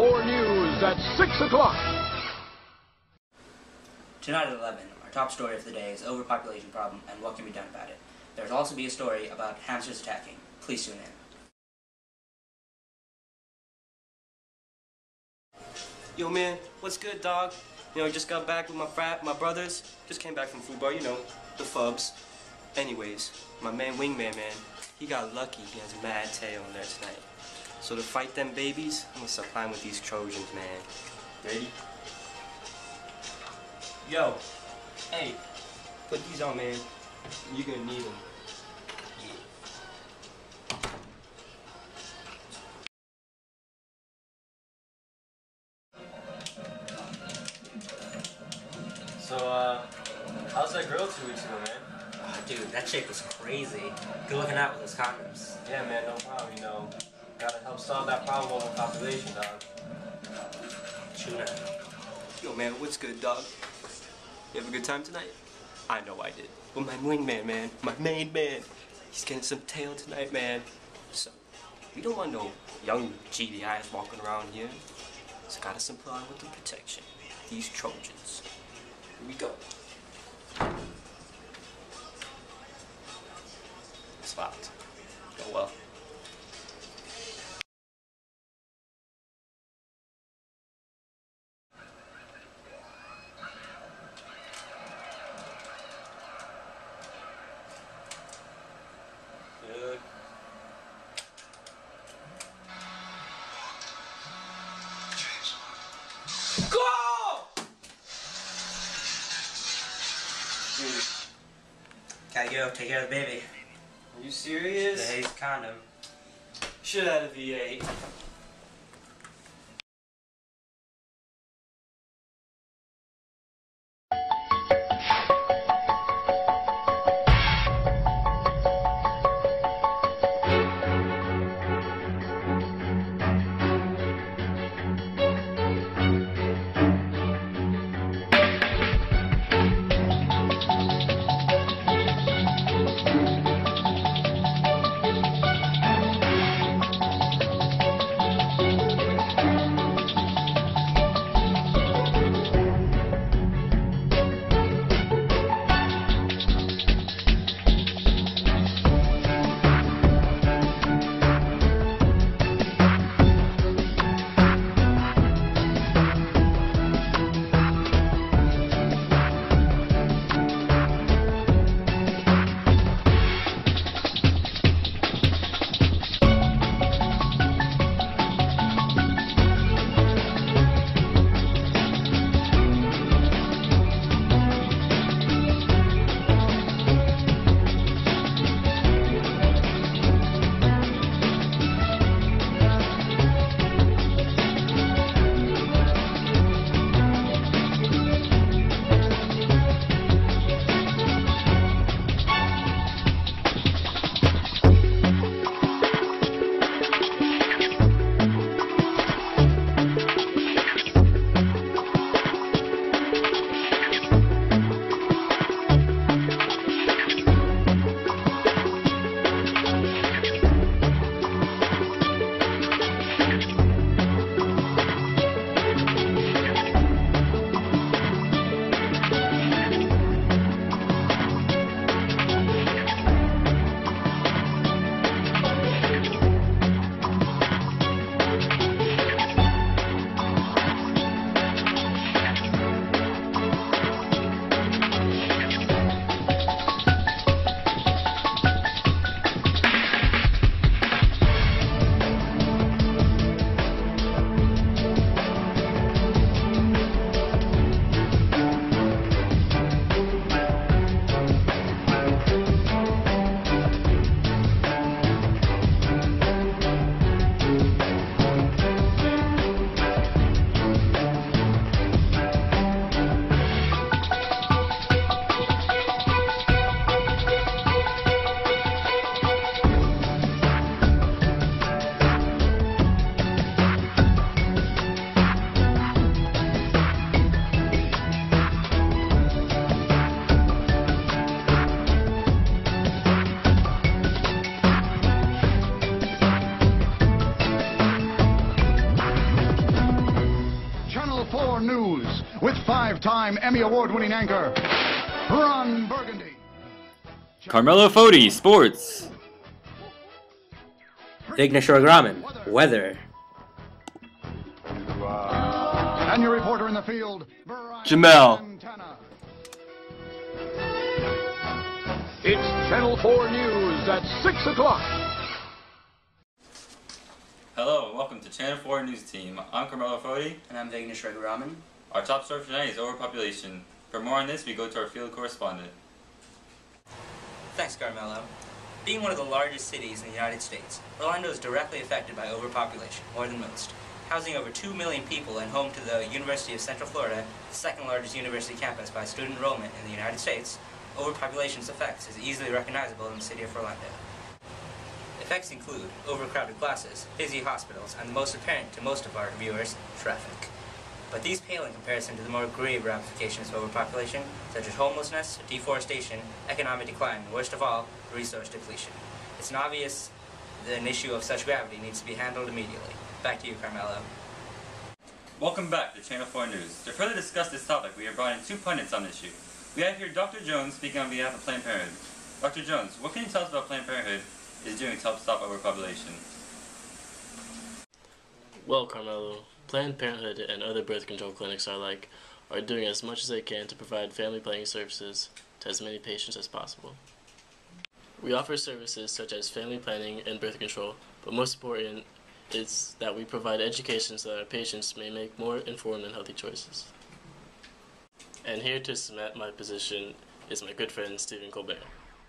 4 News at 6 o'clock. Tonight at 11, our top story of the day is overpopulation problem and what can be done about it. There will also be a story about hamsters attacking. Please tune in. Yo man, what's good, dog? You know, just got back with my brothers. Just came back from football, you know, the fubs. Anyways, my man Wingman, man, he got lucky. He has mad tail in there tonight. So to fight them babies, I'm gonna supply him with these Trojans, man. Ready? Yo, hey, put these on, man. You're gonna need them. So, how's that girl 2 weeks ago, man? Oh, dude, that chick was crazy. Good looking out with those condoms. Yeah, man, no problem, you know. Gotta help solve that problem with population, dog. Tuna. Yo, man, what's good, dog? You have a good time tonight? I know I did. Well, my Wingman, man, my main man, he's getting some tail tonight, man. So, we don't want no young GDIs walking around here. So, gotta supply with the protection. These Trojans. Here we go. It's locked. Go well. Good. Go! Dude, Gotta go, take care of the baby. Are you serious? The Hayes condom. Should have had a V8. three-time Emmy Award-winning anchor, Ron Burgundy. Carmelo Foti, sports. Vignesh Raghraman, weather. And your reporter in the field, Jamel. Santana. It's Channel 4 News at 6 o'clock. Hello and welcome to Channel 4 News Team. I'm Carmelo Foti. And I'm Vignesh Raghraman. Our top story for tonight is overpopulation. For more on this, we go to our field correspondent. Thanks, Carmelo. Being one of the largest cities in the United States, Orlando is directly affected by overpopulation, more than most. Housing over 2 million people and home to the University of Central Florida, the second largest university campus by student enrollment in the United States, overpopulation's effects is easily recognizable in the city of Orlando. Effects include overcrowded classes, busy hospitals, and the most apparent to most of our viewers, traffic. But these pale in comparison to the more grave ramifications of overpopulation, such as homelessness, deforestation, economic decline, and worst of all, resource depletion. It's obvious that an issue of such gravity needs to be handled immediately. Back to you, Carmelo. Welcome back to Channel 4 News. To further discuss this topic, we have brought in two pundits on the issue. We have here Dr. Jones speaking on behalf of Planned Parenthood. Dr. Jones, what can you tell us about Planned Parenthood is doing to help stop overpopulation? Well, Carmelo, Planned Parenthood and other birth control clinics are doing as much as they can to provide family planning services to as many patients as possible. We offer services such as family planning and birth control, but most important is that we provide education so that our patients may make more informed and healthy choices. And here to cement my position is my good friend Stephen Colbert.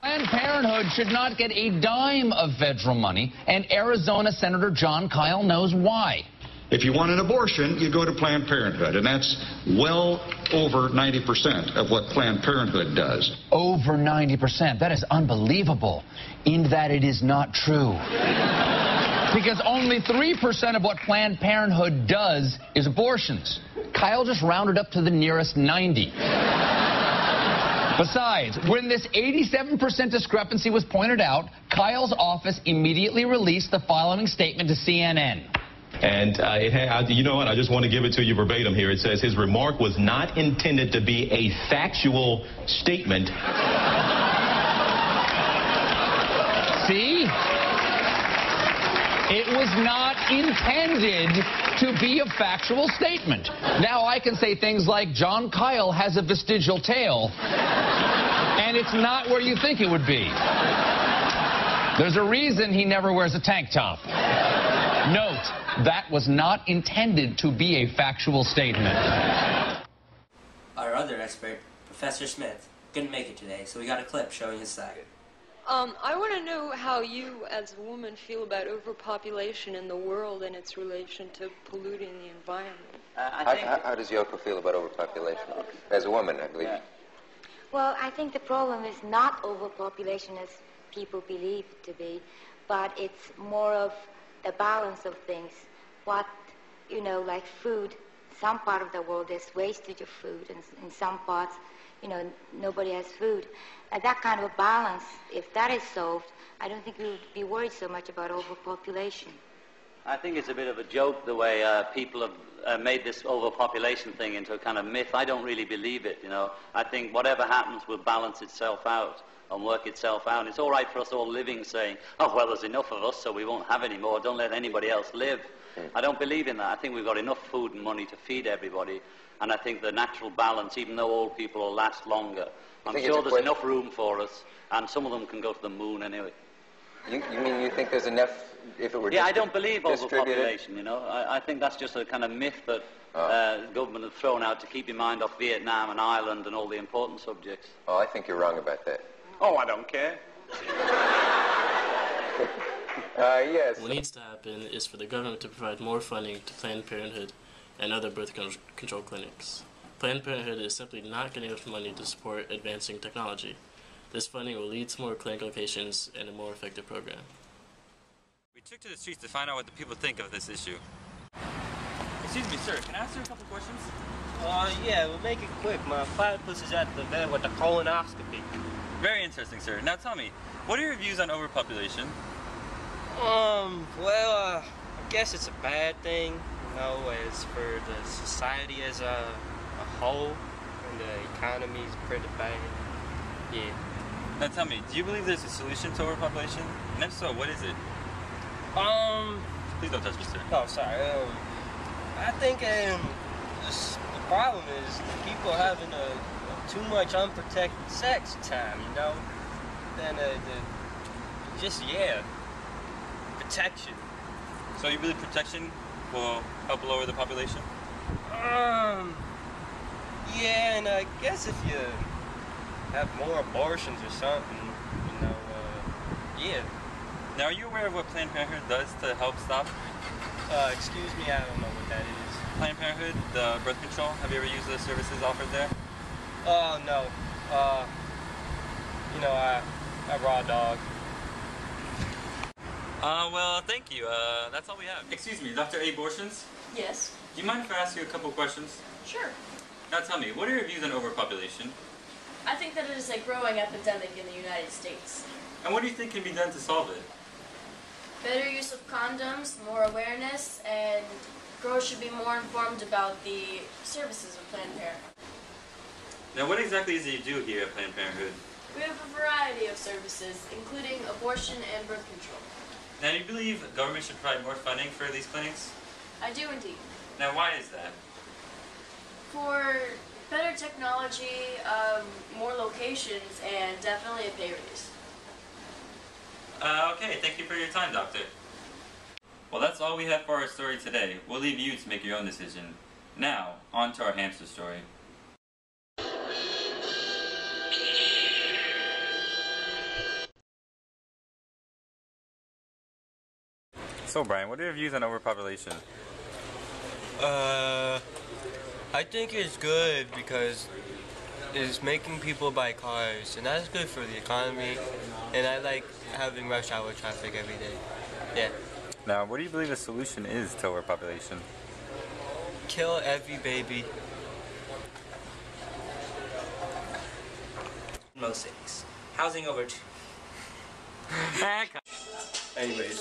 Planned Parenthood should not get a dime of federal money, and Arizona Senator John Kyle knows why. If you want an abortion, you go to Planned Parenthood, and that's well over 90% of what Planned Parenthood does. Over 90%. That is unbelievable, in that it is not true. Because only 3% of what Planned Parenthood does is abortions. Kyle just rounded up to the nearest 90. Besides, when this 87% discrepancy was pointed out, Kyle's office immediately released the following statement to CNN. And you know what, I just want to give it to you verbatim here. It says his remark was not intended to be a factual statement. See? It was not intended to be a factual statement. Now I can say things like, John Kyle has a vestigial tail, and it's not where you think it would be. There's a reason he never wears a tank top. Note, that was not intended to be a factual statement. Our other expert, Professor Smith, couldn't make it today, so we got a clip showing his side. I want to know how you, as a woman, feel about overpopulation in the world and its relation to polluting the environment. How does Yoko feel about overpopulation? As a woman, I believe. Yeah. Well, I think the problem is not overpopulation as people believe it to be, but it's more of the balance of things. What, like food, some part of the world there's wastage of food, and in some parts, nobody has food. That kind of a balance, if that is solved, I don't think we would be worried so much about overpopulation. I think it's a bit of a joke the way people have made this overpopulation thing into a kind of myth. I don't really believe it, I think whatever happens will balance itself out and work itself out. It's all right for us all living saying, oh, well, there's enough of us, so we won't have any more. Don't let anybody else live. I don't believe in that. I think we've got enough food and money to feed everybody. And I think the natural balance, even though old people will last longer, I'm sure there's enough room for us, and some of them can go to the moon anyway. You mean you think there's enough if it were I don't believe overpopulation, I think that's just a kind of myth that the government has thrown out to keep your mind off Vietnam and Ireland and all the important subjects. Oh, I think you're wrong about that. Oh, I don't care. Yes. What needs to happen is for the government to provide more funding to Planned Parenthood and other birth control clinics. Planned Parenthood is simply not getting enough money to support advancing technology. This funding will lead to more clinic locations and a more effective program. We took to the streets to find out what the people think of this issue. Excuse me, sir, can I ask you a couple questions? Yeah, we'll make it quick. My platypus is at the vet with the colonoscopy. Very interesting, sir. Now tell me, what are your views on overpopulation? I guess it's a bad thing, as for the society as a whole. and the economy's pretty bad. Yeah. Now tell me, do you believe there's a solution to overpopulation? And if so, what is it? Please don't touch me, sir. Oh, sorry. I think the problem is people having too much unprotected sex time, you know? Then protection. So you believe protection will help lower the population? Yeah, and I guess if you have more abortions or something, you know, yeah. Now, are you aware of what Planned Parenthood does to help stop? Excuse me, I don't know what that is. Planned Parenthood, the birth control. Have you ever used the services offered there? Oh, no. You know, I raw dog. Well, thank you. That's all we have. Excuse me, Dr. Abortions? Yes. Do you mind if I ask you a couple questions? Sure. Now tell me, what are your views on overpopulation? I think that it is a growing epidemic in the United States. And what do you think can be done to solve it? Better use of condoms, more awareness, and girls should be more informed about the services of Planned Parenthood. Now, what exactly is it you do here at Planned Parenthood? We have a variety of services, including abortion and birth control. Now, do you believe government should provide more funding for these clinics? I do indeed. Now, why is that? For better technology, more locations, and definitely a pay raise. Okay, thank you for your time, Doctor. Well, that's all we have for our story today. We'll leave you to make your own decision. Now, on to our hamster story. So, Brian, what are your views on overpopulation? I think it's good because it's making people buy cars, and that's good for the economy, and I like having rush hour traffic every day. Yeah. Now, what do you believe the solution is to overpopulation? Kill every baby. Most cities. Housing over Anyways,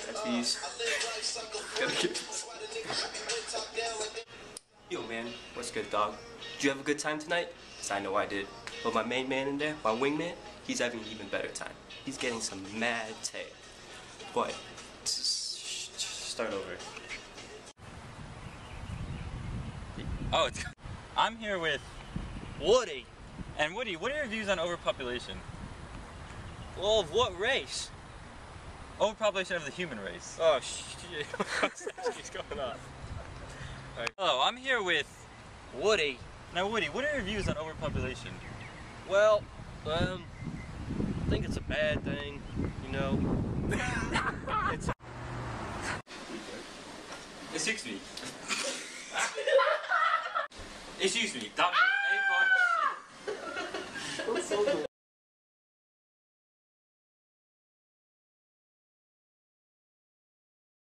at these. Yo, man, what's good, dog? Did you have a good time tonight? 'Cause I know I did. But my main man in there, my wingman, he's having an even better time. He's getting some mad tail. But, start over. Oh, I'm here with Woody. And Woody, what are your views on overpopulation? Well, of what race? Overpopulation of the human race. Oh, shit. What's going on? Right. Hello, I'm here with Woody. Now, Woody, what are your views on overpopulation? Well, I think it's a bad thing, you know. Excuse me. Excuse me, Dr. A.